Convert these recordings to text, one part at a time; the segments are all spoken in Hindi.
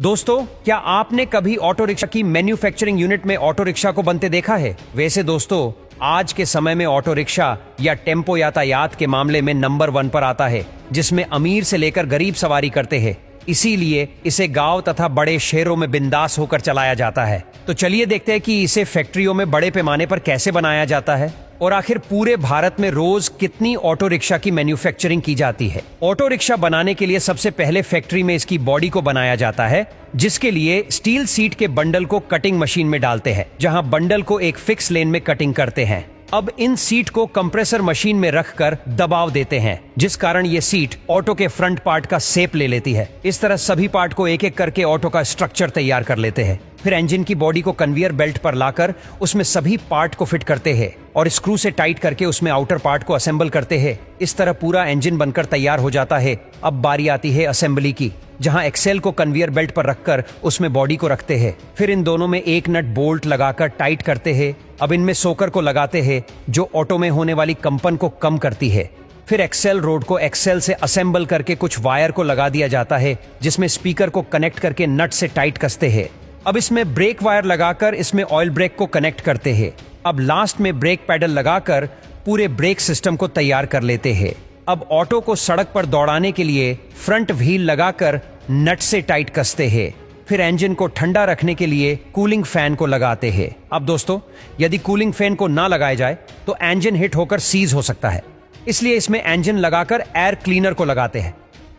दोस्तों, क्या आपने कभी ऑटो रिक्शा की मैन्युफैक्चरिंग यूनिट में ऑटो रिक्शा को बनते देखा है? वैसे दोस्तों, आज के समय में ऑटो रिक्शा या टेम्पो यातायात के मामले में नंबर 1 पर आता है, जिसमें अमीर से लेकर गरीब सवारी करते हैं। इसीलिए इसे गांव तथा बड़े शहरों में बिंदास होकर चलाया जाता है। तो चलिए देखते हैं कि इसे फैक्ट्रियों में बड़े पैमाने पर कैसे बनाया जाता है और आखिर पूरे भारत में रोज कितनी ऑटो रिक्शा की मैन्युफैक्चरिंग की जाती है। ऑटो रिक्शा बनाने के लिए सबसे पहले फैक्ट्री में इसकी बॉडी को बनाया जाता है, जिसके लिए स्टील सीट के बंडल को कटिंग मशीन में डालते हैं, जहां बंडल को एक फिक्स लेन में कटिंग करते हैं। अब इन सीट को कंप्रेसर मशीन में रखकर दबाव देते हैं, जिस कारण ये सीट ऑटो के फ्रंट पार्ट का शेप ले लेती है। इस तरह सभी पार्ट को एक एक करके ऑटो का स्ट्रक्चर तैयार कर लेते हैं। फिर इंजन की बॉडी को कन्वेयर बेल्ट पर लाकर उसमें सभी पार्ट को फिट करते हैं और स्क्रू से टाइट करके उसमें आउटर पार्ट को असेंबल करते हैं। इस तरह पूरा इंजन बनकर तैयार हो जाता है। अब बारी आती है असेंबली की, जहां एक्सेल को कन्वेयर बेल्ट पर रखकर उसमें बॉडी को रखते हैं। फिर इन दोनों में एक नट बोल्ट लगाकर टाइट करते हैं। अब इनमें सोकर को लगाते हैं, जो ऑटो में होने वाली कंपन को कम करती है। फिर एक्सेल रोड को एक्सेल से असेंबल करके कुछ वायर को लगा दिया जाता है, जिसमें स्पीकर को कनेक्ट करके नट से टाइट कसते हैं। अब इसमें ब्रेक वायर लगाकर इसमें ऑयल ब्रेक को कनेक्ट करते हैं। अब लास्ट में ब्रेक पैडल लगाकर पूरे ब्रेक सिस्टम को तैयार कर लेते हैं। अब ऑटो को सड़क पर दौड़ाने के लिए फ्रंट व्हील लगाकर नट से टाइट कसते हैं। फिर इंजन को ठंडा रखने के लिए कूलिंग फैन को लगाते हैं। अब दोस्तों, यदि कूलिंग फैन को ना लगाया जाए तो इंजन हिट होकर सीज हो सकता है, इसलिए इसमें इंजन लगाकर एयर क्लीनर को लगाते हैं।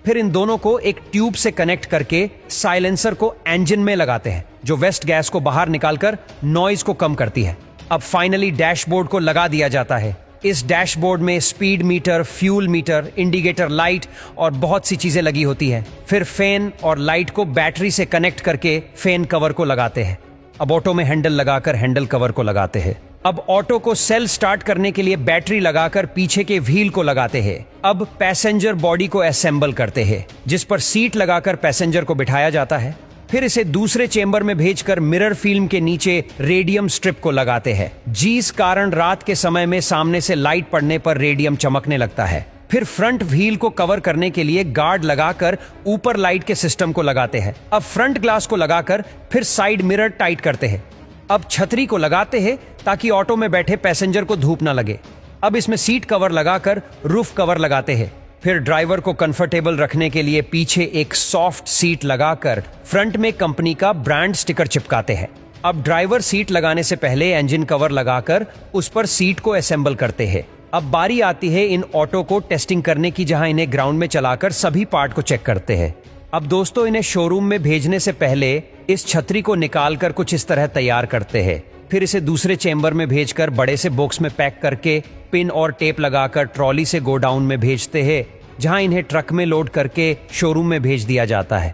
फिर इन दोनों को एक ट्यूब से कनेक्ट करके साइलेंसर को इंजन में लगाते हैं, जो वेस्ट गैस को बाहर निकालकर नॉइज को कम करती है। अब फाइनली डैशबोर्ड को लगा दिया जाता है। इस डैशबोर्ड में speed metre, fuel metre, indicator light और बहुत सी चीजें लगी होती हैं। फिर फैन और लाइट को बैटरी से कनेक्ट करके फैन कवर को लगाते हैं। अब ऑटो में हैंडल लगाकर हैंडल कवर को लगाते हैं। अब ऑटो को सेल स्टार्ट करने के लिए बैटरी लगाकर पीछे के व्हील को लगाते हैं। अब पैसेंजर बॉडी को असेंबल करते हैं, जिस पर सीट लगाकर पैसेंजर को बिठाया जाता है। फिर इसे दूसरे चेंबर में भेजकर मिरर फिल्म के नीचे रेडियम स्ट्रिप को लगाते हैं, जिस कारण रात के समय में सामने से लाइट पड़ने पर रेडियम चमकने लगता है। फिर फ्रंट व्हील को कवर करने के लिए गार्ड लगाकर ऊपर लाइट के सिस्टम को लगाते हैं। अब फ्रंट ग्लास को लगाकर फिर साइड मिरर टाइट करते हैं। अब छतरी को लगाते हैं ताकि ऑटो में बैठे पैसेंजर को धूप न लगे। अब इसमें सीट कवर लगाकर रूफ कवर लगाते हैं। फिर ड्राइवर को कंफर्टेबल रखने के लिए पीछे एक सॉफ्ट सीट लगाकर फ्रंट में कंपनी का ब्रांड स्टिकर चिपकाते हैं। अब ड्राइवर सीट लगाने से पहले इंजन कवर लगाकर उस पर सीट को असेंबल करते हैं। अब बारी आती है इन ऑटो को टेस्टिंग करने की, जहां इन्हें ग्राउंड में चलाकर सभी पार्ट को चेक करते हैं। अब दोस्तों, इन्हें शोरूम में भेजने से पहले इस छतरी को निकालकर कुछ इस तरह तैयार करते हैं। फिर इसे दूसरे चेंबर में भेजकर बड़े से बॉक्स में पैक करके पिन और टेप लगाकर ट्रॉली से गोडाउन में भेजते हैं, जहां इन्हें ट्रक में लोड करके शोरूम में भेज दिया जाता है।